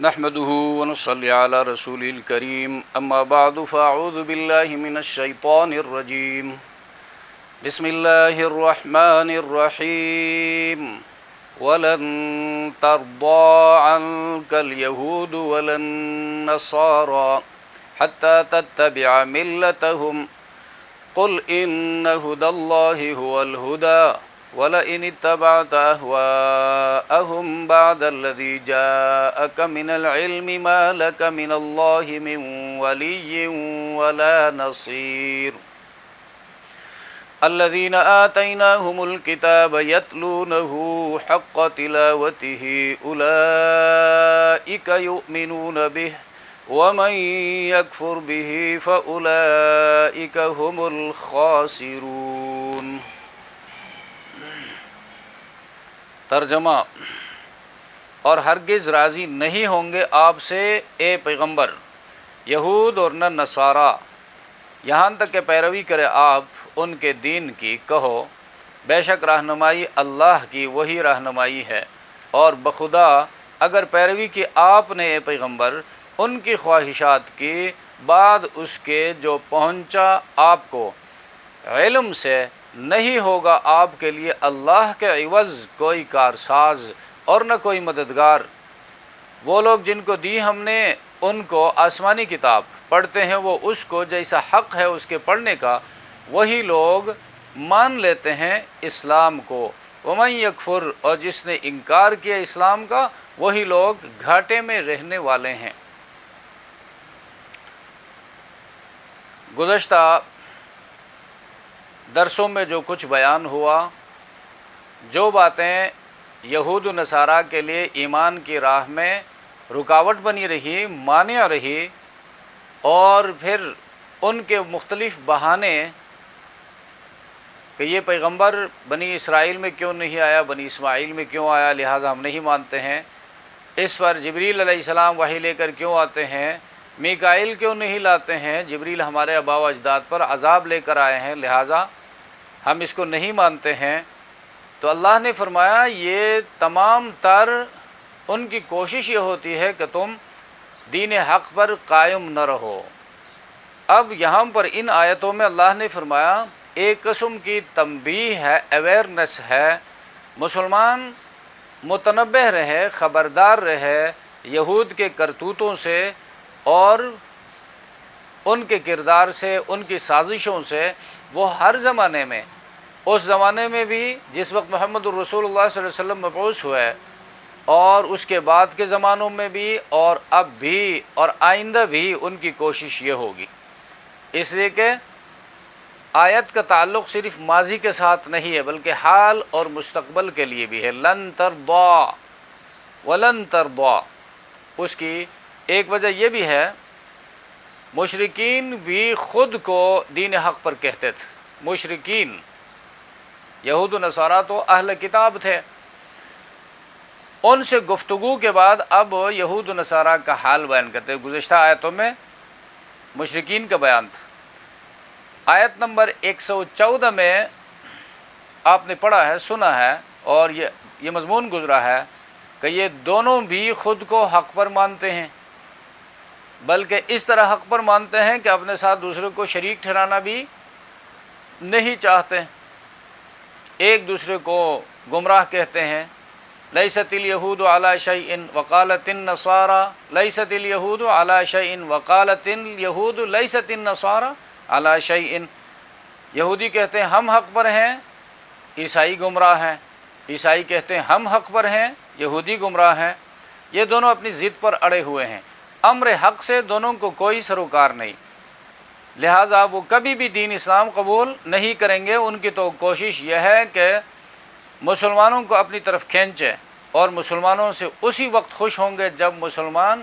نحمده ونصلي على رسوله الكريم أما بعد فأعوذ بالله من الشيطان الرجيم بسم الله الرحمن الرحيم ولن ترضى عنك اليهود ولا النصارى حتى تتبع ملتهم قل إن هدى الله هو الهدى وَلَئِنِ اتَّبَعْتَ أَهْوَاءَهُمْ بَعْدَ الَّذِي جَاءَكَ مِنَ الْعِلْمِ مَا لَكَ مِنَ اللَّهِ مِنْ وَلِيٍّ وَلَا نَصِيرٍ الَّذِينَ آتَيْنَاهُمُ الْكِتَابَ يَتْلُونَهُ حَقَّ تِلَاوَتِهِ أُولَئِكَ يُؤْمِنُونَ بِهِ وَمَنْ يَكْفُرْ بِهِ فَأُولَئِكَ هُمُ الْخَاسِرُونَ۔ ترجمہ: اور ہرگز راضی نہیں ہوں گے آپ سے اے پیغمبر یہود اور نہ نصارہ یہاں تک کہ پیروی کرے آپ ان کے دین کی۔ کہو بے شک رہنمائی اللہ کی وہی رہنمائی ہے، اور بخدا اگر پیروی کی آپ نے اے پیغمبر ان کی خواہشات کی بعد اس کے جو پہنچا آپ کو علم سے، نہیں ہوگا آپ کے لیے اللہ کے عوض کوئی کارساز اور نہ کوئی مددگار۔ وہ لوگ جن کو دی ہم نے ان کو آسمانی کتاب پڑھتے ہیں، وہ اس کو جیسا حق ہے اس کے پڑھنے کا، وہی لوگ مان لیتے ہیں اسلام کو۔ وَمَنْ يَكْفُرْ، اور جس نے انکار کیا اسلام کا، وہی لوگ گھاٹے میں رہنے والے ہیں۔ گزشتہ درسوں میں جو کچھ بیان ہوا، جو باتیں یہود و نصارہ کے لیے ایمان کی راہ میں رکاوٹ بنی رہی، مانع رہی، اور پھر ان کے مختلف بہانے کہ یہ پیغمبر بنی اسرائیل میں کیوں نہیں آیا، بنی اسماعیل میں کیوں آیا، لہٰذا ہم نہیں مانتے ہیں۔ اس پر جبریل علیہ السلام وحی لے کر کیوں آتے ہیں، میکائیل کیوں نہیں لاتے ہیں، جبریل ہمارے آباء و اجداد پر عذاب لے کر آئے ہیں، لہٰذا ہم اس کو نہیں مانتے ہیں۔ تو اللہ نے فرمایا یہ تمام تر ان کی کوشش یہ ہوتی ہے کہ تم دین حق پر قائم نہ رہو۔ اب یہاں پر ان آیتوں میں اللہ نے فرمایا ایک قسم کی تنبیہ ہے، اویئرنس ہے، مسلمان متنبہ رہے، خبردار رہے یہود کے کرتوتوں سے اور ان کے کردار سے، ان کی سازشوں سے۔ وہ ہر زمانے میں، اس زمانے میں بھی جس وقت محمد الرسول اللہ صلی اللہ علیہ وسلم مبعوث ہوئے، اور اس کے بعد کے زمانوں میں بھی، اور اب بھی اور آئندہ بھی ان کی کوشش یہ ہوگی، اس لیے کہ آیت کا تعلق صرف ماضی کے ساتھ نہیں ہے بلکہ حال اور مستقبل کے لیے بھی ہے۔ لن ترضى ولن ترضى، اس کی ایک وجہ یہ بھی ہے مشرکین بھی خود کو دین حق پر کہتے تھے۔ مشرکین یہود و نصارہ تو اہل کتاب تھے، ان سے گفتگو کے بعد اب یہود و نصارہ کا حال بیان کرتے ہیں۔ گزشتہ آیتوں میں مشرکین کا بیان تھا۔ آیت نمبر 114 میں آپ نے پڑھا ہے، سنا ہے، اور یہ مضمون گزرا ہے کہ یہ دونوں بھی خود کو حق پر مانتے ہیں، بلکہ اس طرح حق پر مانتے ہیں کہ اپنے ساتھ دوسرے کو شریک ٹھہرانا بھی نہیں چاہتے، ایک دوسرے کو گمراہ کہتے ہیں۔ لیست الیہود علی شیء وقالت النصارى، لیست الیہود علی شیء وقالت الیہود لیست النصارى علی شیء۔ یہودی کہتے ہیں ہم حق پر ہیں، عیسائی گمراہ ہیں، عیسائی کہتے ہیں ہم حق پر ہیں، یہودی گمراہ ہیں۔ یہ دونوں اپنی ضد پر اڑے ہوئے ہیں، امر حق سے دونوں کو کوئی سروکار نہیں، لہٰذا وہ کبھی بھی دین اسلام قبول نہیں کریں گے۔ ان کی تو کوشش یہ ہے کہ مسلمانوں کو اپنی طرف کھینچیں، اور مسلمانوں سے اسی وقت خوش ہوں گے جب مسلمان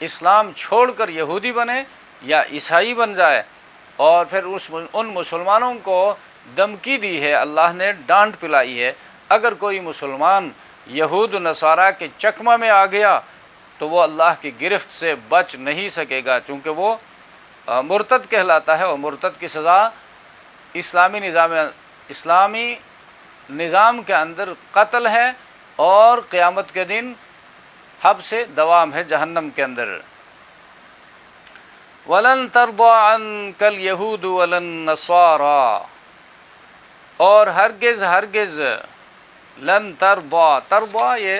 اسلام چھوڑ کر یہودی بنے یا عیسائی بن جائے۔ اور پھر ان مسلمانوں کو دھمکی دی ہے، اللہ نے ڈانٹ پلائی ہے، اگر کوئی مسلمان یہود و نصارہ کے چکمہ میں آ گیا تو وہ اللہ کی گرفت سے بچ نہیں سکے گا، چونکہ وہ مرتد کہلاتا ہے، اور مرتد کی سزا اسلامی نظام کے اندر قتل ہے، اور قیامت کے دن حبس دوام ہے جہنم کے اندر۔ وَلَن تَرْضَىٰ عَنْكَ الْيَهُودُ وَلَا النَّصَارَىٰ، اور ہرگز لن ترضا، ترضا یہ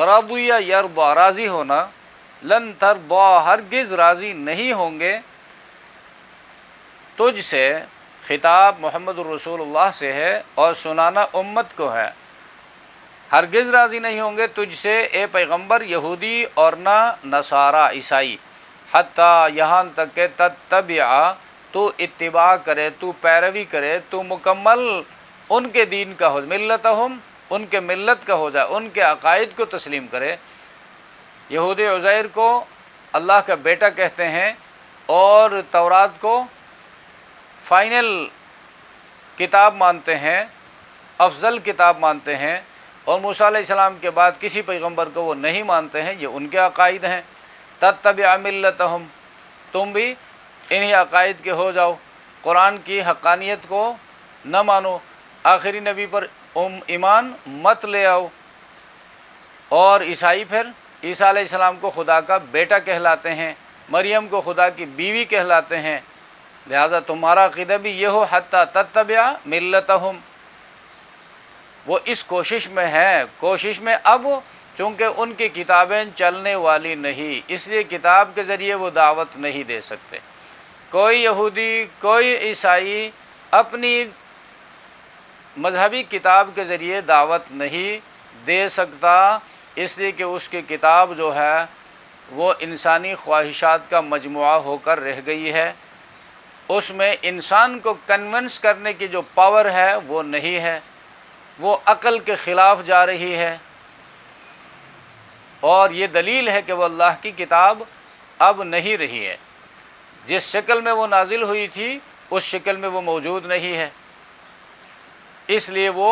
رضی یرضا راضی ہونا، لن ترضا ہرگز راضی نہیں ہوں گے تجھ سے، خطاب محمد الرسول اللہ سے ہے اور سنانا امت کو ہے، ہرگز راضی نہیں ہوں گے تجھ سے اے پیغمبر یہودی اور نہ نصارہ عیسائی، حتیٰ یہاں تک کہ تتبع تو اتباع کرے، تو پیروی کرے، تو مکمل ان کے دین کا ہو، ملتہم ان کے ملت کا ہو جائے، ان کے عقائد کو تسلیم کرے۔ یہود عزیر کو اللہ کا بیٹا کہتے ہیں اور تورات کو فائنل کتاب مانتے ہیں، افضل کتاب مانتے ہیں، اور موسیٰ علیہ السلام کے بعد کسی پیغمبر کو وہ نہیں مانتے ہیں، یہ ان کے عقائد ہیں۔ تتبع ملتہم، تم بھی انہی عقائد کے ہو جاؤ، قرآن کی حقانیت کو نہ مانو، آخری نبی پر ایمان مت لے آؤ، اور عیسائی پھر عیسیٰ علیہ السلام کو خدا کا بیٹا کہلاتے ہیں، مریم کو خدا کی بیوی کہلاتے ہیں، لہٰذا تمہارا عقیدہ بھی یہ ہو حتیٰ تتبع ملتہم۔ وہ اس کوشش میں ہے، کوشش میں اب چونکہ ان کی کتابیں چلنے والی نہیں، اس لیے کتاب کے ذریعے وہ دعوت نہیں دے سکتے۔ کوئی یہودی، کوئی عیسائی اپنی مذہبی کتاب کے ذریعے دعوت نہیں دے سکتا، اس لیے کہ اس کی کتاب جو ہے وہ انسانی خواہشات کا مجموعہ ہو کر رہ گئی ہے، اس میں انسان کو کنونس کرنے کی جو پاور ہے وہ نہیں ہے، وہ عقل کے خلاف جا رہی ہے، اور یہ دلیل ہے کہ وہ اللہ کی کتاب اب نہیں رہی ہے، جس شکل میں وہ نازل ہوئی تھی اس شکل میں وہ موجود نہیں ہے، اس لیے وہ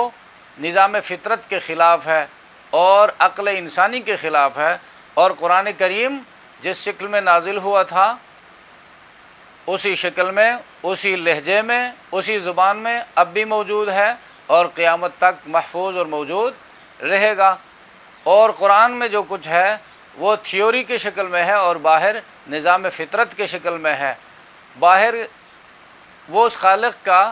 نظام فطرت کے خلاف ہے اور عقل انسانی کے خلاف ہے، اور قرآن کریم جس شکل میں نازل ہوا تھا اسی شکل میں، اسی لہجے میں، اسی زبان میں اب بھی موجود ہے اور قیامت تک محفوظ اور موجود رہے گا۔ اور قرآن میں جو کچھ ہے وہ تھیوری کی شکل میں ہے اور باہر نظام فطرت کی شکل میں ہے، باہر وہ اس خالق کا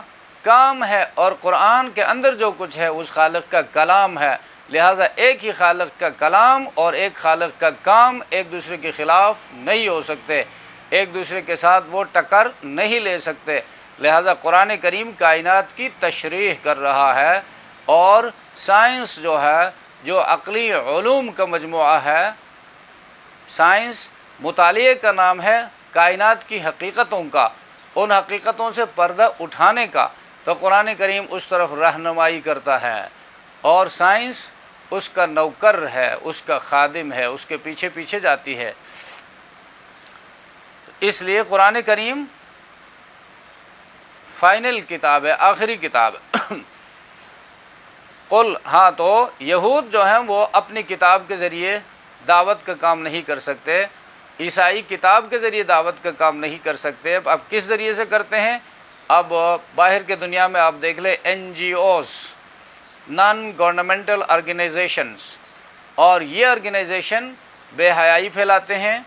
کام ہے اور قرآن کے اندر جو کچھ ہے اس خالق کا کلام ہے، لہٰذا ایک ہی خالق کا کلام اور ایک خالق کا کام ایک دوسرے کے خلاف نہیں ہو سکتے، ایک دوسرے کے ساتھ وہ ٹکر نہیں لے سکتے، لہٰذا قرآن کریم کائنات کی تشریح کر رہا ہے، اور سائنس جو ہے، جو عقلی علوم کا مجموعہ ہے، سائنس مطالعے کا نام ہے کائنات کی حقیقتوں کا، ان حقیقتوں سے پردہ اٹھانے کا، تو قرآن کریم اس طرف رہنمائی کرتا ہے، اور سائنس اس کا نوکر ہے، اس کا خادم ہے، اس کے پیچھے پیچھے جاتی ہے۔ اس لیے قرآن کریم فائنل کتاب ہے، آخری کتاب ہے۔ قل، ہاں تو یہود جو ہیں وہ اپنی کتاب کے ذریعے دعوت کا کام نہیں کر سکتے، عیسائی کتاب کے ذریعے دعوت کا کام نہیں کر سکتے، اب کس ذریعے سے کرتے ہیں؟ اب باہر کے دنیا میں آپ دیکھ لیں NGOs، نان گورنمنٹل آرگنائزیشنز، اور یہ آرگنائزیشن بے حیائی پھیلاتے ہیں،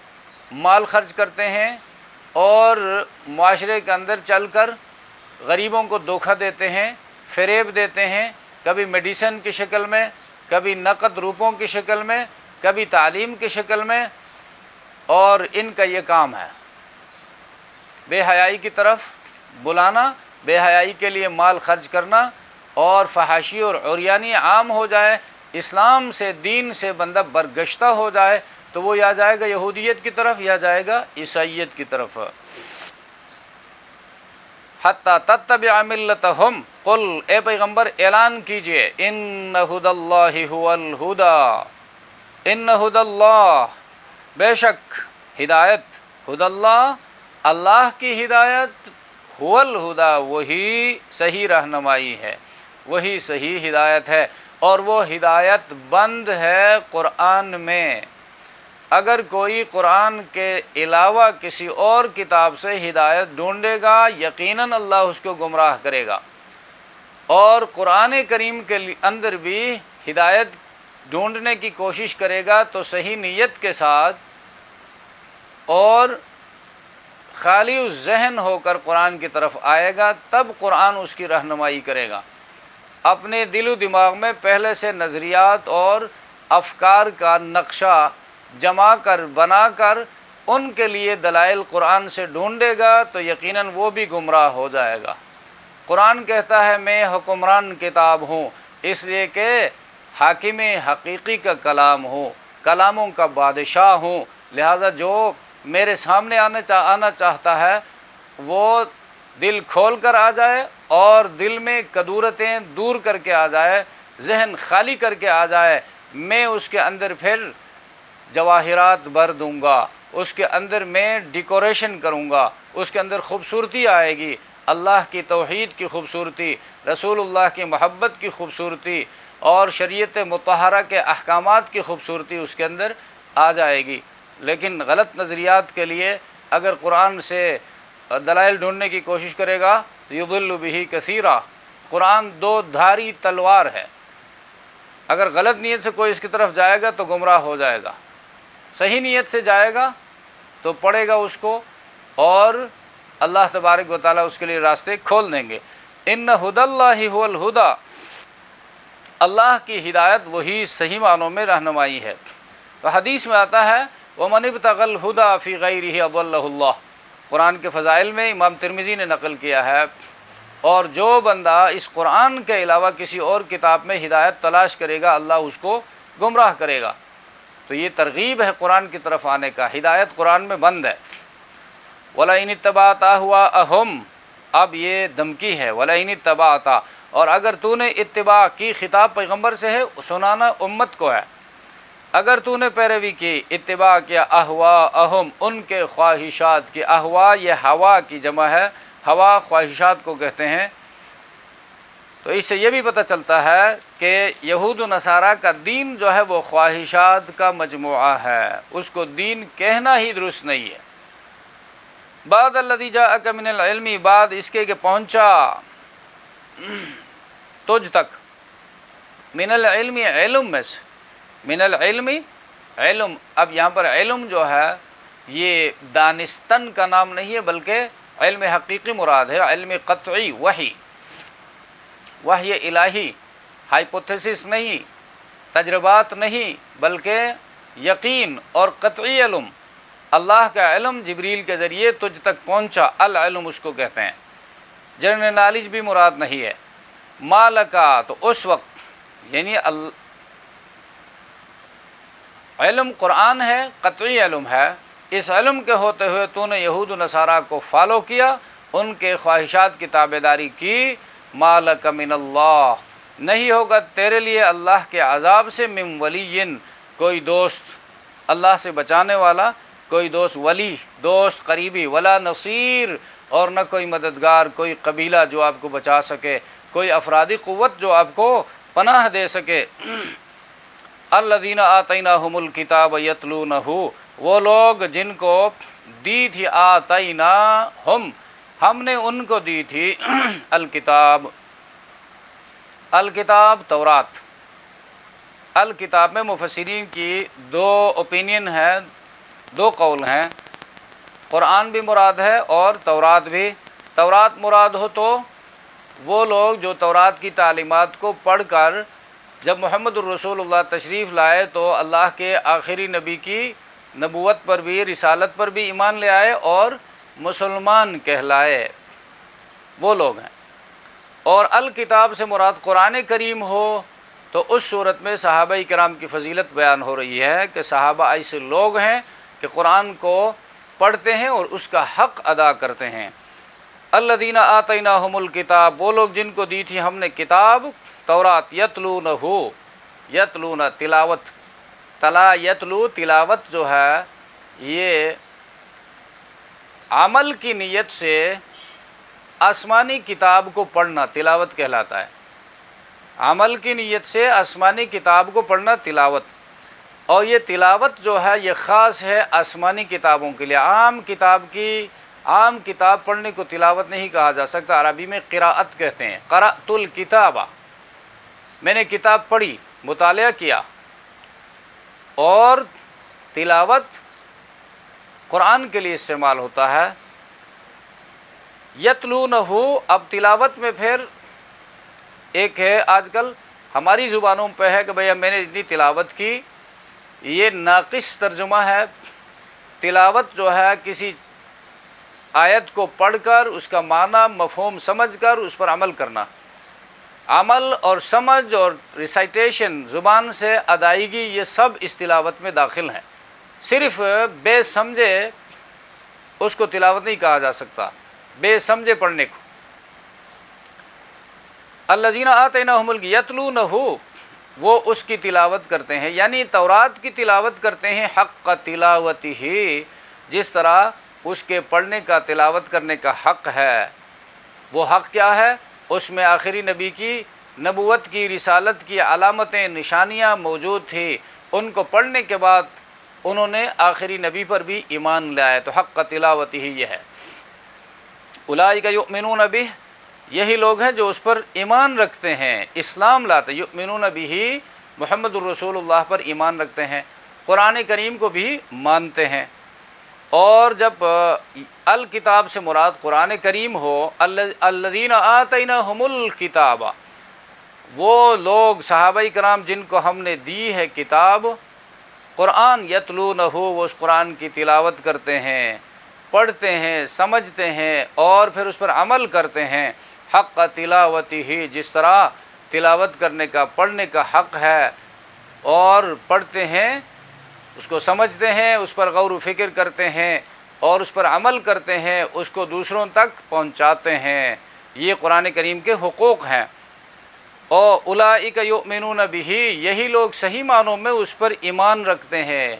مال خرچ کرتے ہیں، اور معاشرے کے اندر چل کر غریبوں کو دھوکہ دیتے ہیں، فریب دیتے ہیں، کبھی میڈیسن کی شکل میں، کبھی نقد روپوں کی شکل میں، کبھی تعلیم کی شکل میں، اور ان کا یہ کام ہے بے حیائی کی طرف بلانا، بے حیائی کے لیے مال خرچ کرنا، اور فحاشی اور عریانی عام ہو جائے، اسلام سے، دین سے بندہ برگشتہ ہو جائے تو وہ یا جائے گا یہودیت کی طرف یا جائے گا عیسائیت کی طرف۔ حتیٰ تتبع ملتہم، قل اے پیغمبر اعلان کیجئے، ان ھدی اللہ ھو الھدی، ان ھدی اللہ، بے شک ہدایت، ھدی اللہ، اللہ کی ہدایت، ھو الھدی، وہی صحیح رہنمائی ہے، وہی صحیح ہدایت ہے، اور وہ ہدایت بند ہے قرآن میں۔ اگر کوئی قرآن کے علاوہ کسی اور کتاب سے ہدایت ڈھونڈے گا، یقیناً اللہ اس کو گمراہ کرے گا، اور قرآن کریم کے اندر بھی ہدایت ڈھونڈنے کی کوشش کرے گا تو صحیح نیت کے ساتھ اور خالی ذہن ہو کر قرآن کی طرف آئے گا، تب قرآن اس کی رہنمائی کرے گا۔ اپنے دل و دماغ میں پہلے سے نظریات اور افکار کا نقشہ جمع کر بنا کر ان کے لیے دلائل قرآن سے ڈھونڈے گا تو یقیناً وہ بھی گمراہ ہو جائے گا۔ قرآن کہتا ہے میں حکمران کتاب ہوں، اس لیے کہ حاکم حقیقی کا کلام ہوں، کلاموں کا بادشاہ ہوں، لہذا جو میرے سامنے آنا چاہتا ہے وہ دل کھول کر آ جائے اور دل میں کدورتیں دور کر کے آ جائے، ذہن خالی کر کے آ جائے، میں اس کے اندر پھر جواہرات بھر دوں گا، اس کے اندر میں ڈیکوریشن کروں گا، اس کے اندر خوبصورتی آئے گی، اللہ کی توحید کی خوبصورتی، رسول اللہ کی محبت کی خوبصورتی اور شریعت مطہرہ کے احکامات کی خوبصورتی اس کے اندر آ جائے گی۔ لیکن غلط نظریات کے لیے اگر قرآن سے دلائل ڈھونڈنے کی کوشش کرے گا تو یضل بہ کثیرا، قرآن دو دھاری تلوار ہے، اگر غلط نیت سے کوئی اس کی طرف جائے گا تو گمراہ ہو جائے گا، صحیح نیت سے جائے گا تو پڑھے گا اس کو اور اللہ تبارک و تعالیٰ اس کے لیے راستے کھول دیں گے۔ ان ھدی اللہ ھو الھدی، اللہ کی ہدایت وہی صحیح معنوں میں رہنمائی ہے۔ تو حدیث میں آتا ہے وَمَنِ ابْتَغَى الْهُدَى فِي غَيْرِهِ أَضَلَّهُ اللَّهُ، قرآن کے فضائل میں امام ترمذی نے نقل کیا ہے، اور جو بندہ اس قرآن کے علاوہ کسی اور کتاب میں ہدایت تلاش کرے گا اللہ اس کو گمراہ کرے گا۔ تو یہ ترغیب ہے قرآن کی طرف آنے کا، ہدایت قرآن میں بند ہے۔ وَلَئِنِ اتَّبَعْتَ أَهْوَاءَهُمْ، اب یہ دھمکی ہے، وَلَئِنِ اتَّبَعْتَ، اور اگر تو نے اتباع کی، خطاب پیغمبر سے ہے، سنانا امت کو ہے، اگر تو نے پیروی کی، اتباع کیا، اہواءہم، ان کے خواہشات کی، اہواء یہ ہوا کی جمع ہے، ہوا خواہشات کو کہتے ہیں۔ تو اس سے یہ بھی پتہ چلتا ہے کہ یہود و نصارہ کا دین جو ہے وہ خواہشات کا مجموعہ ہے، اس کو دین کہنا ہی درست نہیں ہے۔ بعد الذی جاءک من العلم، بعد اس کے کہ پہنچا تجھ تک، من العلم، علم میں سے، من العلم علم، اب یہاں پر علم جو ہے یہ دانستن کا نام نہیں ہے بلکہ علم حقیقی مراد ہے، علم قطعی، وحی الہی، ہائپوتھیسس نہیں، تجربات نہیں، بلکہ یقین اور قطعی علم، اللہ کا علم جبریل کے ذریعے تجھ تک پہنچا، العلم اس کو کہتے ہیں، جنرل نالج بھی مراد نہیں ہے۔ مالکا، تو اس وقت یعنی علم قرآن ہے، قطعی علم ہے، اس علم کے ہوتے ہوئے تو نے یہود و نصارہ کو فالو کیا، ان کے خواہشات کی تابعداری کی، مالک من اللہ، نہیں ہوگا تیرے لیے اللہ کے عذاب سے، من ولی، کوئی دوست اللہ سے بچانے والا، کوئی دوست، ولی دوست قریبی، ولا نصیر، اور نہ کوئی مددگار، کوئی قبیلہ جو آپ کو بچا سکے، کوئی افرادی قوت جو آپ کو پناہ دے سکے۔ الذین آتیناہم الکتاب یتلونہ، وہ لوگ جن کو دی تھی، آتیناہم، ہم نے ان کو دی تھی، الکتاب، الکتاب تورات۔ الکتاب میں مفسرین کی دو اوپینین ہیں، دو قول ہیں، قرآن بھی مراد ہے اور تورات بھی۔ تورات مراد ہو تو وہ لوگ جو تورات کی تعلیمات کو پڑھ کر جب محمد الرسول اللہ تشریف لائے تو اللہ کے آخری نبی کی نبوت پر بھی، رسالت پر بھی ایمان لے آئے اور مسلمان کہلائے، وہ لوگ ہیں۔ اور الکتاب سے مراد قرآن کریم ہو تو اس صورت میں صحابہ کرام کی فضیلت بیان ہو رہی ہے کہ صحابہ ایسے لوگ ہیں کہ قرآن کو پڑھتے ہیں اور اس کا حق ادا کرتے ہیں۔ الذین آتیناہم الکتاب، وہ لوگ جن کو دی تھی ہم نے کتاب تورات، یتلونہ، یتلونہ تلاوت، تلا یتلو تلاوت جو ہے یہ عمل کی نیت سے آسمانی کتاب کو پڑھنا تلاوت کہلاتا ہے، عمل کی نیت سے آسمانی کتاب کو پڑھنا تلاوت۔ اور یہ تلاوت جو ہے یہ خاص ہے آسمانی کتابوں کے لیے، عام کتاب پڑھنے کو تلاوت نہیں کہا جا سکتا، عربی میں قراءت کہتے ہیں، قرأت الکتاب، میں نے کتاب پڑھی، مطالعہ کیا، اور تلاوت قرآن کے لیے استعمال ہوتا ہے۔ یتلونہ، اب تلاوت میں پھر ایک ہے آج کل ہماری زبانوں پہ ہے کہ بھئی میں نے اتنی تلاوت کی، یہ ناقص ترجمہ ہے۔ تلاوت جو ہے کسی آیت کو پڑھ کر اس کا معنی مفہوم سمجھ کر اس پر عمل کرنا، عمل اور سمجھ اور ریسائٹیشن، زبان سے ادائیگی، یہ سب اس تلاوت میں داخل ہیں۔ صرف بے سمجھے اس کو تلاوت نہیں کہا جا سکتا، بے سمجھے پڑھنے کو۔ الذین آتیناہم یتلونہ، وہ اس کی تلاوت کرتے ہیں، یعنی تورات کی تلاوت کرتے ہیں حق تلاوتہ، جس طرح اس کے پڑھنے کا تلاوت کرنے کا حق ہے۔ وہ حق کیا ہے؟ اس میں آخری نبی کی نبوت کی، رسالت کی علامتیں، نشانیاں موجود تھی، ان کو پڑھنے کے بعد انہوں نے آخری نبی پر بھی ایمان لایا، تو حق تلاوتہ یہ ہے۔ اولئک یؤمنون بہ، یہی لوگ ہیں جو اس پر ایمان رکھتے ہیں، اسلام لاتے، یؤمنون بہ، محمد الرسول اللہ پر ایمان رکھتے ہیں، قرآن کریم کو بھی مانتے ہیں۔ اور جب الکتاب سے مراد قرآن کریم ہو، الذین آتیناہم الکتاب، وہ لوگ صحابہ کرام جن کو ہم نے دی ہے کتاب، قرآن، یتلونہ، وہ اس قرآن کی تلاوت کرتے ہیں، پڑھتے ہیں، سمجھتے ہیں اور پھر اس پر عمل کرتے ہیں، حق تلاوتہ، جس طرح تلاوت کرنے کا، پڑھنے کا حق ہے، اور پڑھتے ہیں، اس کو سمجھتے ہیں، اس پر غور و فکر کرتے ہیں اور اس پر عمل کرتے ہیں، اس کو دوسروں تک پہنچاتے ہیں۔ یہ قرآن کریم کے حقوق ہیں۔ اور اولئک یؤمنون بہ، یہی لوگ صحیح معنوں میں اس پر ایمان رکھتے ہیں،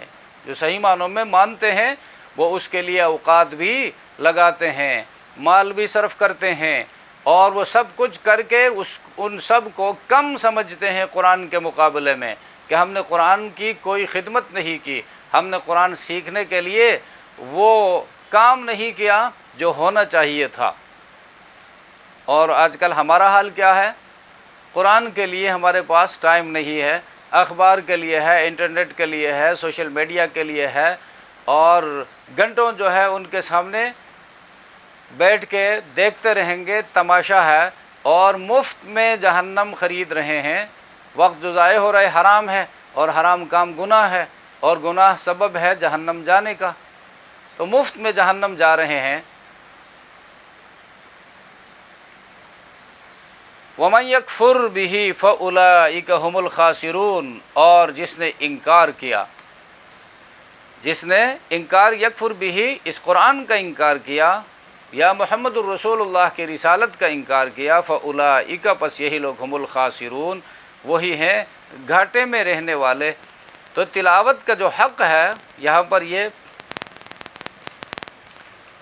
جو صحیح معنوں میں مانتے ہیں، وہ اس کے لیے اوقات بھی لگاتے ہیں، مال بھی صرف کرتے ہیں، اور وہ سب کچھ کر کے ان سب کو کم سمجھتے ہیں قرآن کے مقابلے میں، کہ ہم نے قرآن کی کوئی خدمت نہیں کی، ہم نے قرآن سیکھنے کے لیے وہ کام نہیں کیا جو ہونا چاہیے تھا۔ اور آج کل ہمارا حال کیا ہے؟ قرآن کے لیے ہمارے پاس ٹائم نہیں ہے، اخبار کے لیے ہے، انٹرنیٹ کے لیے ہے، سوشل میڈیا کے لیے ہے، اور گھنٹوں جو ہے ان کے سامنے بیٹھ کے دیکھتے رہیں گے، تماشا ہے، اور مفت میں جہنم خرید رہے ہیں۔ وقت جو ضائع ہو رہا ہے حرام ہے، اور حرام کام گناہ ہے، اور گناہ سبب ہے جہنم جانے کا، تو مفت میں جہنم جا رہے ہیں۔ وَمَن يَكْفُرْ بِهِ فَأُولَئِكَ هُمُ الْخَاسِرُونَ، اور جس نے انکار کیا، جس نے انکار، یکفر بھی، اس قرآن کا انکار کیا، یا محمد الرسول اللہ کی رسالت کا انکار کیا، فَأُولَئِكَ، پس یہی لوگ ہم الخاسرون، وہی ہیں گھاٹے میں رہنے والے۔ تو تلاوت کا جو حق ہے، یہاں پر یہ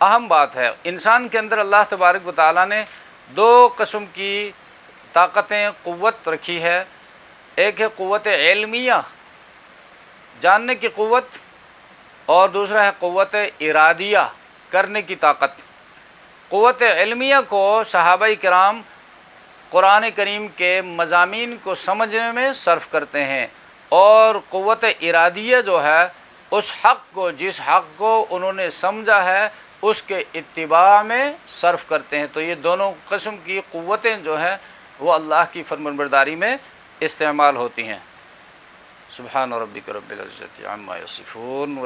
اہم بات ہے۔ انسان کے اندر اللہ تبارک و تعالیٰ نے دو قسم کی طاقتیں، قوت رکھی ہے۔ ایک ہے قوت علمیہ، جاننے کی قوت، اور دوسرا ہے قوت ارادیہ، کرنے کی طاقت۔ قوت علمیہ کو صحابہ کرام قرآن کریم کے مضامین کو سمجھنے میں صرف کرتے ہیں، اور قوت ارادیہ جو ہے اس حق کو، جس حق کو انہوں نے سمجھا ہے، اس کے اتباع میں صرف کرتے ہیں۔ تو یہ دونوں قسم کی قوتیں جو ہیں وہ اللہ کی فرمانبرداری میں استعمال ہوتی ہیں۔ سبحان ربک رب العزت عما یصفون،